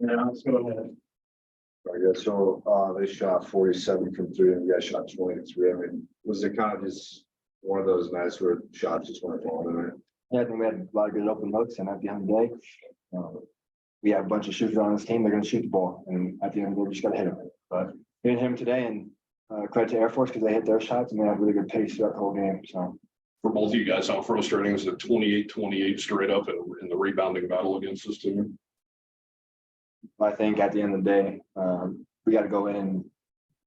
Yeah, let's go ahead. I guess so. They shot 47 from three, and you guys shot 23. I mean, was it kind of just one of those nights where shots just weren't falling tonight? Yeah, I think we had a lot of good open looks, and at the end of the day, we have a bunch of shooters on this team. They're going to shoot the ball, and at the end of the day, we just got to hit them. But we didn't hit them today, and credit to Air Force because they hit their shots and they had really good pace throughout the whole game. So For both of you guys, how frustrating is it 28-28 straight up in the rebounding battle against this team? I think at the end of the day, we got to go in and,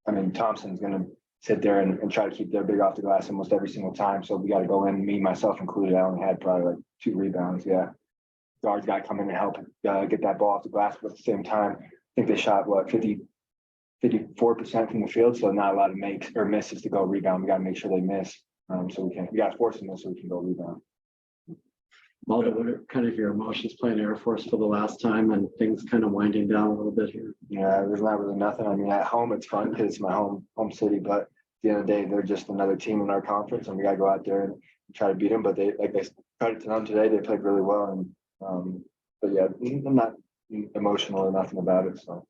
I mean, Thompson's going to sit there and try to keep their big off the glass almost every single time. So we got to go in, me, myself included. I only had probably like 2 rebounds. Yeah. Guards got to come in and help get that ball off the glass. But at the same time, I think they shot, 54% from the field. So not a lot of makes or misses to go rebound. We got to make sure they miss. So we got to force them so we can go rebound. Maldo, what are kind of your emotions playing Air Force for the last time and things kind of winding down a little bit here? Yeah, there's not really nothing. I mean, at home it's fun because it's my home city, but at the end of the day, they're just another team in our conference, and we got to go out there and try to beat them. But they credit to them today, they played really well. And but yeah, I'm not emotional or nothing about it. So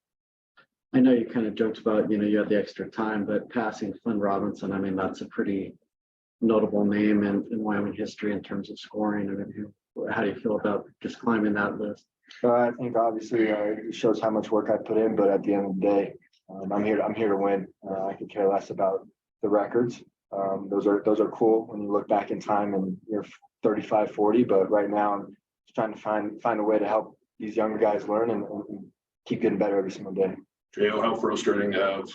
I know you kind of joked about, you had the extra time, but passing Flynn Robinson, I mean, that's a pretty notable name in Wyoming history in terms of scoring. I mean, how do you feel about just climbing that list? I think obviously it shows how much work I put in, but at the end of the day, I'm here to win. I could care less about the records. Those are cool when you look back in time and you're 35, 40, but right now I'm just trying to find a way to help these younger guys learn and keep getting better every single day. J.O., how frustrating to have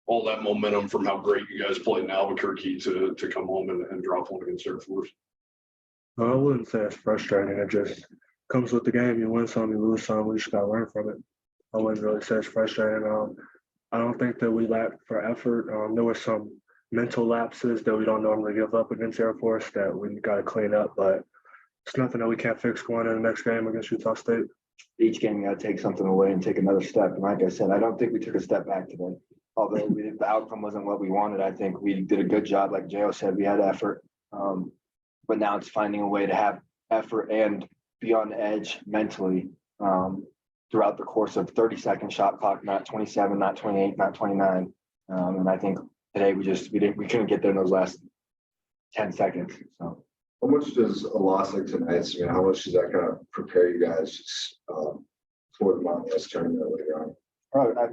all that momentum from how great you guys played in Albuquerque to come home and drop one against Air Force? I wouldn't say it's frustrating. It just comes with the game. You win some, you lose some. We just got to learn from it. I wouldn't really say it's frustrating. I don't think that we lacked for effort. There were some mental lapses that we don't normally give up against Air Force that we got to clean up, but it's nothing that we can't fix going in the next game against Utah State. Each game, you got to take something away and take another step. And like I said, I don't think we took a step back today. Although the outcome wasn't what we wanted, I think we did a good job. Like J.O. said, we had effort. But now it's finding a way to have effort and be on the edge mentally throughout the course of 30-second shot clock, not 27, not 28, not 29. And I think today we couldn't get there in those last 10 seconds. So How much does a loss like tonight's, how much does that kind of prepare you guys for the Mountain West tournament later on?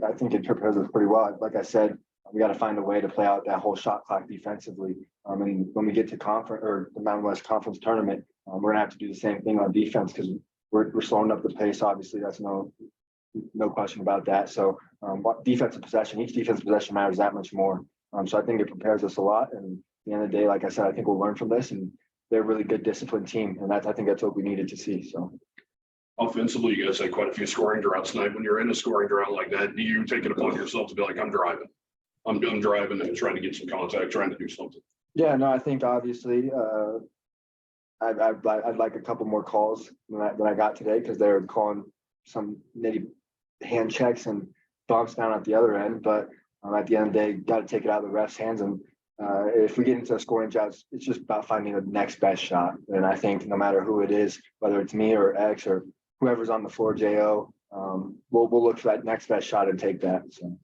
I think it prepares us pretty well. Like I said, we got to find a way to play out that whole shot clock defensively. And when we get to conference or the Mountain West Conference tournament, we're gonna have to do the same thing on defense because we're slowing up the pace. Obviously, that's no question about that. So defensive possession, each defensive possession matters that much more. So I think it prepares us a lot. And at the end of the day, like I said, I think we'll learn from this. And they're a really good, disciplined team, and I think that's what we needed to see. So. Offensively, you guys had quite a few scoring droughts tonight. When you're in a scoring drought like that, do you take it upon yourself to be like, I'm driving and trying to get some contact, trying to do something? Yeah, no, I think obviously I'd like a couple more calls than I got today because they're calling some nitty hand checks and bumps down at the other end. But at the end of the day, got to take it out of the ref's hands. And if we get into a scoring drought, it's just about finding the next best shot. And I think no matter who it is, whether it's me or X or whoever's on the floor, J.O., we'll look for that next best shot and take that. So.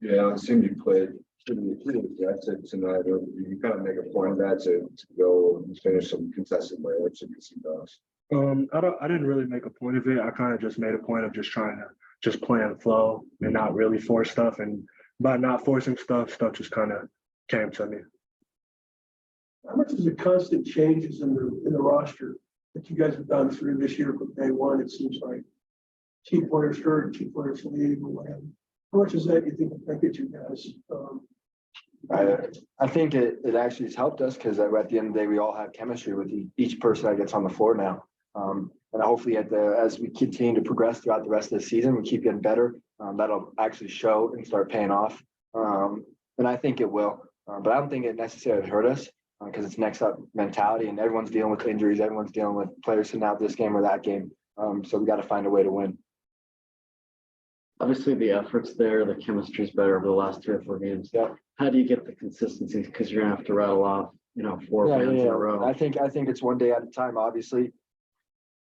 Yeah, it seemed you played pretty aggressive tonight. You kind of make a point of that to go and finish some contested layups against some dogs. I didn't really make a point of it. I kind of just made a point of just trying to just play in flow and not really force stuff. And by not forcing stuff just kind of came to me. How much is the constant changes in the roster that you guys have gone through this year from day one? It seems like key players hurt, key players leave, or whatever. How much is that you think affected you guys? I think it actually has helped us because at the end of the day, we all have chemistry with each person that gets on the floor now. And hopefully as we continue to progress throughout the rest of the season, we keep getting better. That'll actually show and start paying off. And I think it will. But I don't think it necessarily hurt us because it's next up mentality and everyone's dealing with injuries. Everyone's dealing with players sitting out this game or that game. So we got to find a way to win. Obviously, the effort's there. The chemistry's better over the last 3 or 4 games. Yeah. How do you get the consistency? Because you're gonna have to rattle off, 4 wins in a row. I think it's one day at a time. Obviously,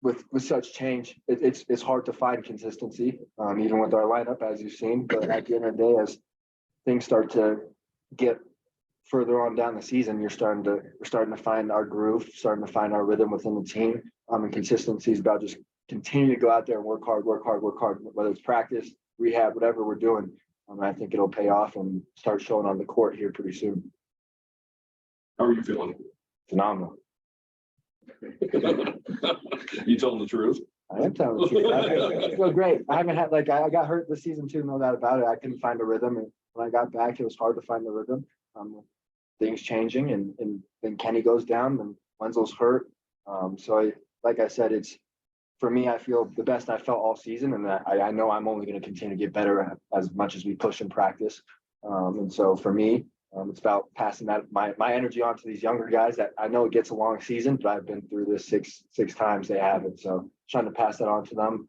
with such change, it's hard to find consistency, even with our lineup, as you've seen. But at the end of the day, as things start to get further on down the season, we're starting to find our groove, starting to find our rhythm within the team. And consistency is about just continue to go out there and work hard, whether it's practice, rehab, whatever we're doing. I think it'll pay off and start showing on the court here pretty soon. How are you feeling? Phenomenal. You telling the truth? I am telling the truth. I feel great. I haven't had I got hurt this season too, no doubt about it. I couldn't find a rhythm, and when I got back, it was hard to find the rhythm. Things changing, and then Kenny goes down, and Wenzel's hurt. Like I said, it's for me. I feel the best I felt all season, and I know I'm only going to continue to get better as much as we push and practice. And so for me, it's about passing that my energy on to these younger guys that I know it gets a long season, but I've been through this six times they haven't. So trying to pass that on to them,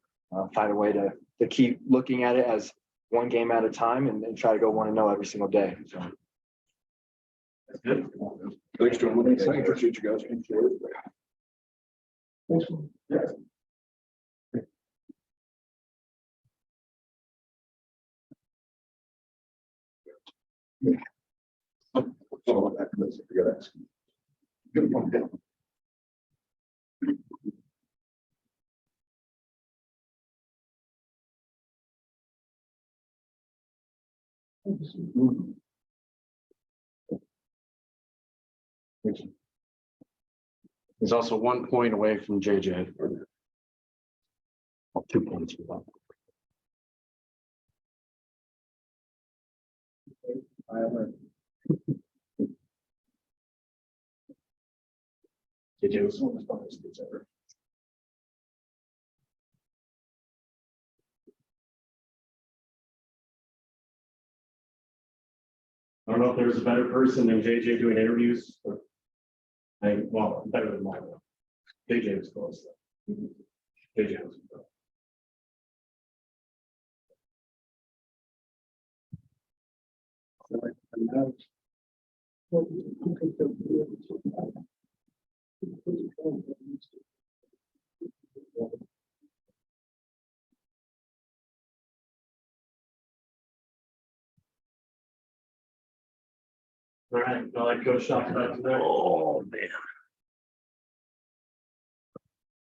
find a way to keep looking at it as one game at a time and try to go 1-0 every single day. So. That's good. Thanks, gentlemen. I appreciate you guys. He's also 1 point away from JJ. 2 points. JJ was one of the funnest kids ever. I don't know if there's a better person than JJ doing interviews, but better than mine. JJ was close. JJ was close. All right, I'll let Coach talk about today. Oh, man.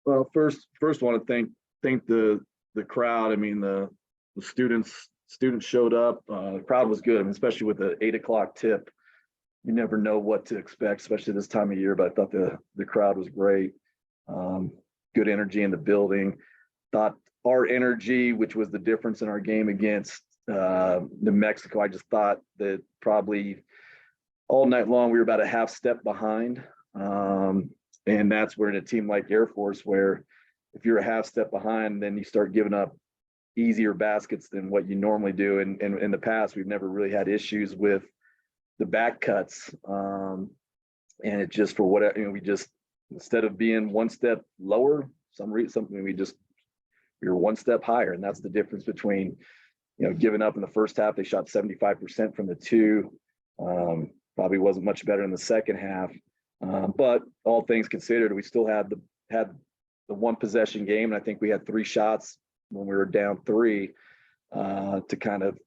Well, first want to thank the crowd. I mean, the students showed up. The crowd was good, I mean, especially with the 8 o'clock tip. You never know what to expect, especially this time of year. But I thought the crowd was great. Good energy in the building. Thought our energy, which was the difference in our game against New Mexico, I just thought that probably all night long we were about a half step behind. And that's where in a team like Air Force, where if you're a half step behind, then you start giving up easier baskets than what you normally do. And in the past, we've never really had issues with the back cuts. And it just, for whatever, we just, instead of being 1 step lower, we were 1 step higher. And that's the difference between, giving up in the first half. They shot 75% from the 2. Probably wasn't much better in the second half. But all things considered, we still had the 1 possession game. And I think we had 3 shots when we were down 3 to kind of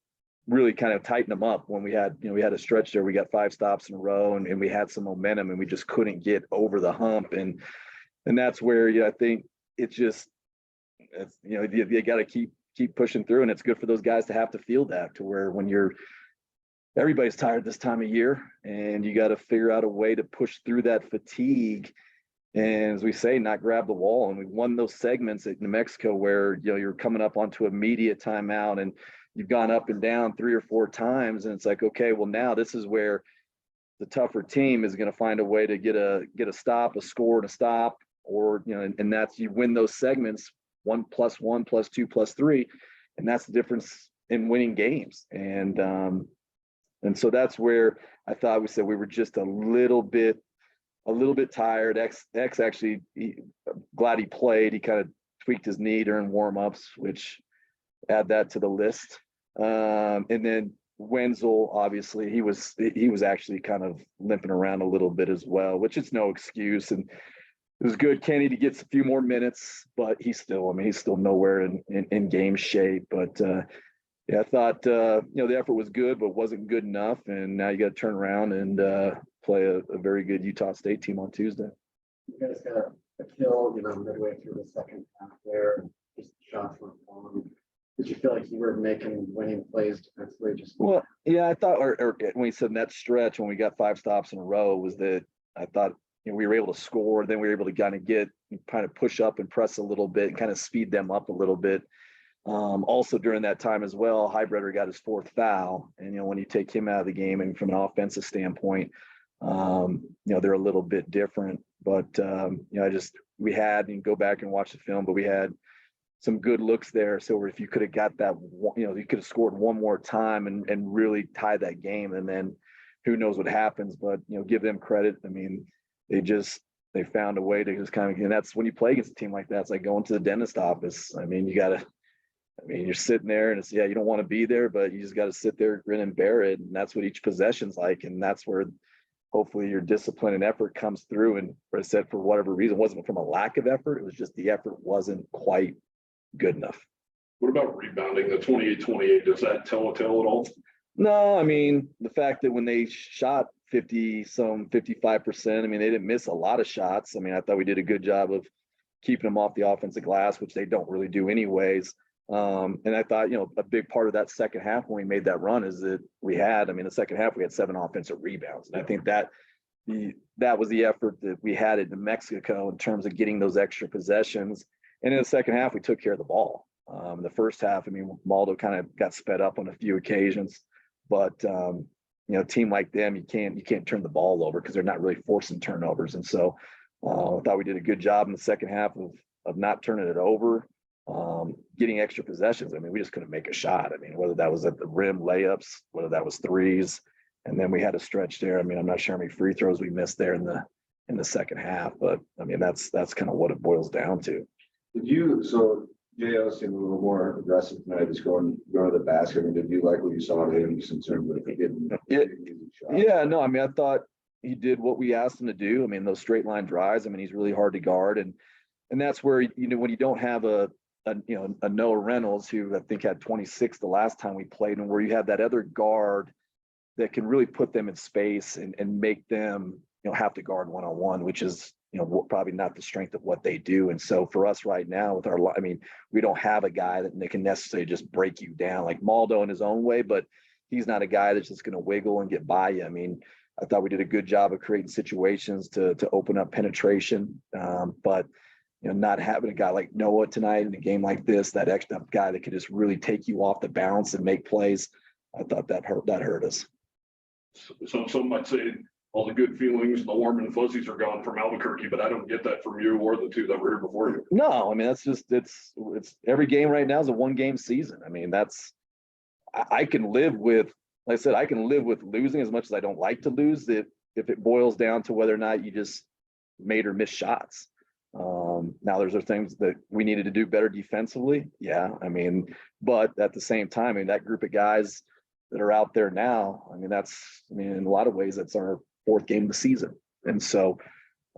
tighten them up. When we had a stretch there, we got 5 stops in a row and we had some momentum and we just couldn't get over the hump. And that's where, I think you got to keep pushing through, and it's good for those guys to have to feel that, to where when everybody's tired this time of year and you got to figure out a way to push through that fatigue. And as we say, not grab the wall. And we won those segments at New Mexico where, you're coming up onto immediate timeout and you've gone up and down 3 or 4 times. And it's like, okay, well, now this is where the tougher team is going to find a way to get a stop, a score and a stop, or, and that's, you win those segments 1 + 1 + 2 + 3. And that's the difference in winning games. And so that's where I thought we were just a little bit tired. X actually, glad he played. He kind of tweaked his knee during warmups, which add that to the list. And then Wenzel, obviously, he was actually kind of limping around a little bit as well, which is no excuse. And it was good. Kenny to get a few more minutes, but he's still, he's still nowhere in game shape. But yeah, I thought, the effort was good, but wasn't good enough. And now you got to turn around and play a very good Utah State team on Tuesday. You guys got a kill, midway through the second half there. Just shots were falling. Did you feel like you were making winning plays defensively? Well, yeah, I thought, or when we said in that stretch when we got 5 stops in a row, was that I thought we were able to score. Then we were able to kind of push up and press a little bit and kind of speed them up a little bit. Also during that time as well, Highbreder got his 4th foul, and when you take him out of the game and from an offensive standpoint, they're a little bit different. But we had, and go back and watch the film, but we had some good looks there. So if you could have got that, you could have scored one more time and really tied that game, and then who knows what happens. But give them credit. I mean, they found a way to just kind of, and that's when you play against a team like that. It's like going to the dentist office. I mean, you're sitting there and you don't want to be there, but you just got to sit there, grin and bear it. And that's what each possession's like. And that's where hopefully your discipline and effort comes through. And for I said, for whatever reason, it wasn't from a lack of effort. It was just the effort wasn't quite good enough. What about rebounding? The 28-28, does that tell a tale at all? No, I mean, the fact that when they shot 55%, they didn't miss a lot of shots. I thought we did a good job of keeping them off the offensive glass, which they don't really do anyways. And I thought, a big part of that second half when we made that run is that the second half, we had 7 offensive rebounds. And I think that was the effort that we had in New Mexico in terms of getting those extra possessions. And in the second half, we took care of the ball. In the first half, Maldo kind of got sped up on a few occasions, but a team like them, you can't turn the ball over because they're not really forcing turnovers. And so I thought we did a good job in the second half of not turning it over, getting extra possessions. We just couldn't make a shot. Whether that was at the rim layups, whether that was threes, and then we had a stretch there. I'm not sure how many free throws we missed there in the second half, but that's kind of what it boils down to. So J.O. seemed a little more aggressive tonight, just going to the basket. Did you like what you saw of him in terms of getting Yeah, no, I thought he did what we asked him to do. Those straight line drives, he's really hard to guard. And that's where, when you don't have a Noah Reynolds, who I think had 26 the last time we played, and where you have that other guard that can really put them in space and make them, have to guard one-on-one, which is, probably not the strength of what they do. And so for us right now with we don't have a guy that can necessarily just break you down like Maldo in his own way, but he's not a guy that's just going to wiggle and get by you. I thought we did a good job of creating situations to open up penetration. But not having a guy like Noah tonight in a game like this, that extra guy that could just really take you off the bounce and make plays, I thought that hurt us. So some might say all the good feelings, the warm and fuzzies are gone from Albuquerque, but I don't get that from you or the two that were here before you. No, that's just, it's every game right now is a 1-game season. I can live with, like I said, I can live with losing as much as I don't like to lose if it boils down to whether or not you just made or missed shots. Now there's things that we needed to do better defensively. Yeah. But at the same time, that group of guys that are out there now, in a lot of ways, that's our 4th game of the season. And so,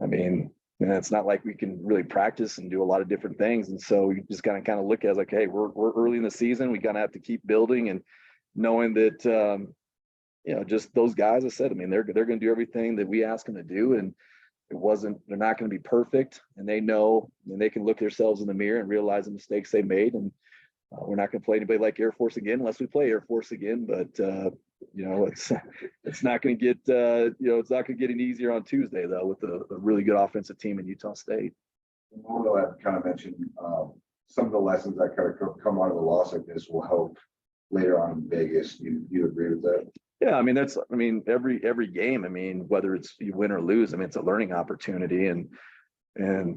it's not like we can really practice and do a lot of different things. And so you just kind of look at it as like, hey, we're early in the season. We have to keep building and knowing that, just those guys, I said, they're going to do everything that we ask them to do. And they're not going to be perfect. And they know, and they can look themselves in the mirror and realize the mistakes they made. And we're not going to play anybody like Air Force again, unless we play Air Force again. But, it's not going to get, it's not going to get any easier on Tuesday, though, with a really good offensive team in Utah State. Although I kind of mentioned some of the lessons that kind of come out of a loss like this will help later on in Vegas. You agree with that? Yeah, that's every game. Whether it's you win or lose, it's a learning opportunity, and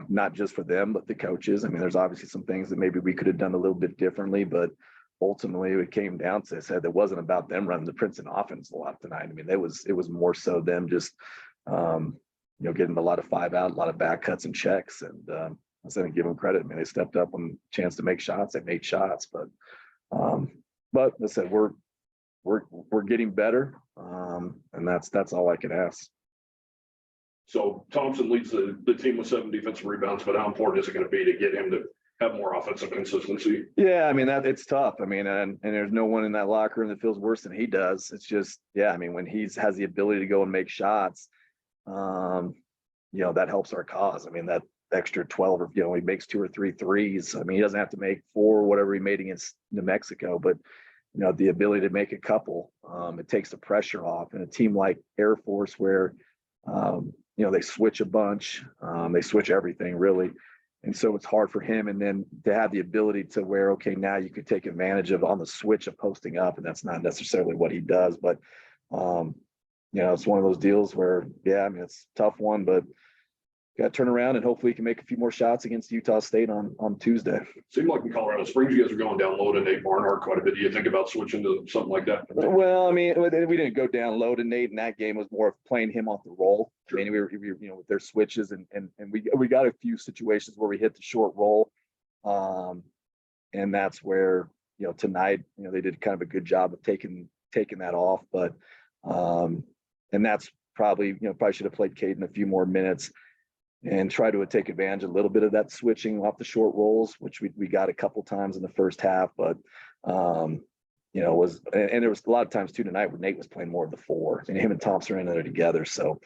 not just for them, but the coaches. There's obviously some things that maybe we could have done a little bit differently, but ultimately it came down to, I said, it wasn't about them running the Princeton offense a lot tonight. It was more so them just getting a lot of 5-out, a lot of back cuts and checks, and I said, I give them credit. They stepped up on chance to make shots. They made shots, but I said we're getting better, and that's all I can ask. So Thompson leads the team with 7 defensive rebounds, but how important is it going to be to get him to have more offensive consistency? Yeah, I mean, it's tough. I mean, and there's no one in that locker room that feels worse than he does. It's just, yeah, I mean, when has the ability to go and make shots, that helps our cause. I mean, that extra 12 or, he makes 2 or 3 threes. I mean, he doesn't have to make 4, whatever he made against New Mexico, but the ability to make a couple, it takes the pressure off. And a team like Air Force where, they switch a bunch, they switch everything really. And so it's hard for him. And then to have the ability to where, okay, now you could take advantage of on the switch of posting up, and that's not necessarily what he does, but it's one of those deals where, yeah, I mean, it's a tough one, but got to turn around and hopefully he can make a few more shots against Utah State on Tuesday. Seemed like in Colorado Springs, you guys are going down low to Nate Barnhart quite a bit. Do you think about switching to something like that? Well, I mean, we didn't go down low to Nate, and that game was more of playing him off the roll. Sure. I mean, we were with their switches, and we got a few situations where we hit the short roll, and that's where tonight they did kind of a good job of taking that off, but and that's probably should have played Caden a few more minutes and try to take advantage a little bit of that switching off the short rolls, which we got a couple times in the first half, but and there was a lot of times too tonight where Nate was playing more of the 4 and him and Thompson are in there together. So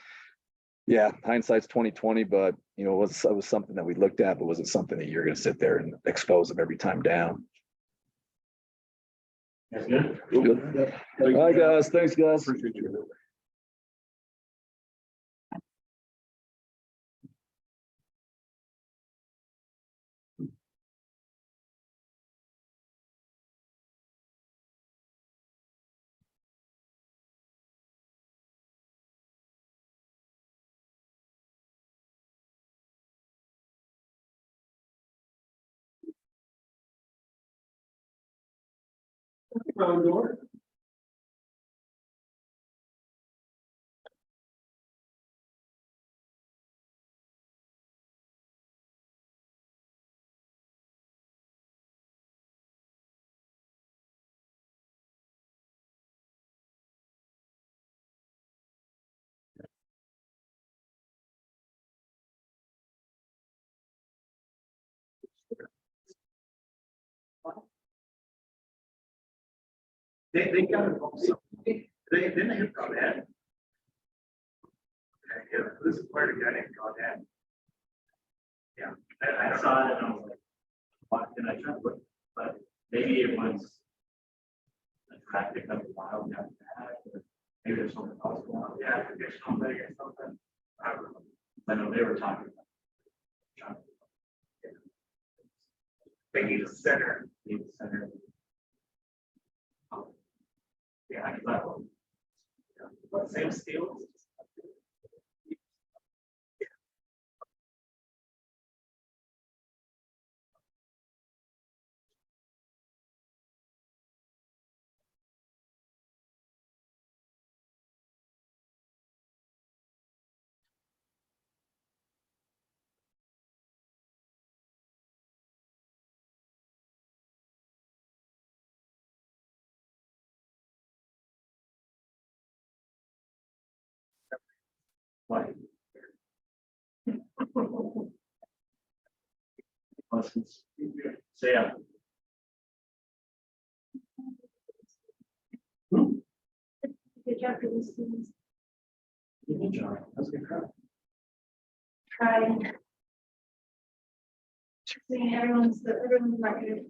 yeah, hindsight's 2020, but it was something that we looked at, but wasn't something that you're going to sit there and expose them every time down. That's good. Good. All right, guys. Thanks, guys. Appreciate you. Front door. They got it also. They have Godhead. Yeah, this is where the guy named Godhead. Yeah, I saw it and I was like, what can I try? But maybe it was a traffic of a while down back, or maybe there's something else going on. Yeah, there's something or something. I don't know. I know they were talking about. They need a center. Need a center. Yeah, I thought. What same steel? Like. Lessons. So yeah. Good job for these students. Good job. That's a good crowd. Trying. Seeing everyone's record.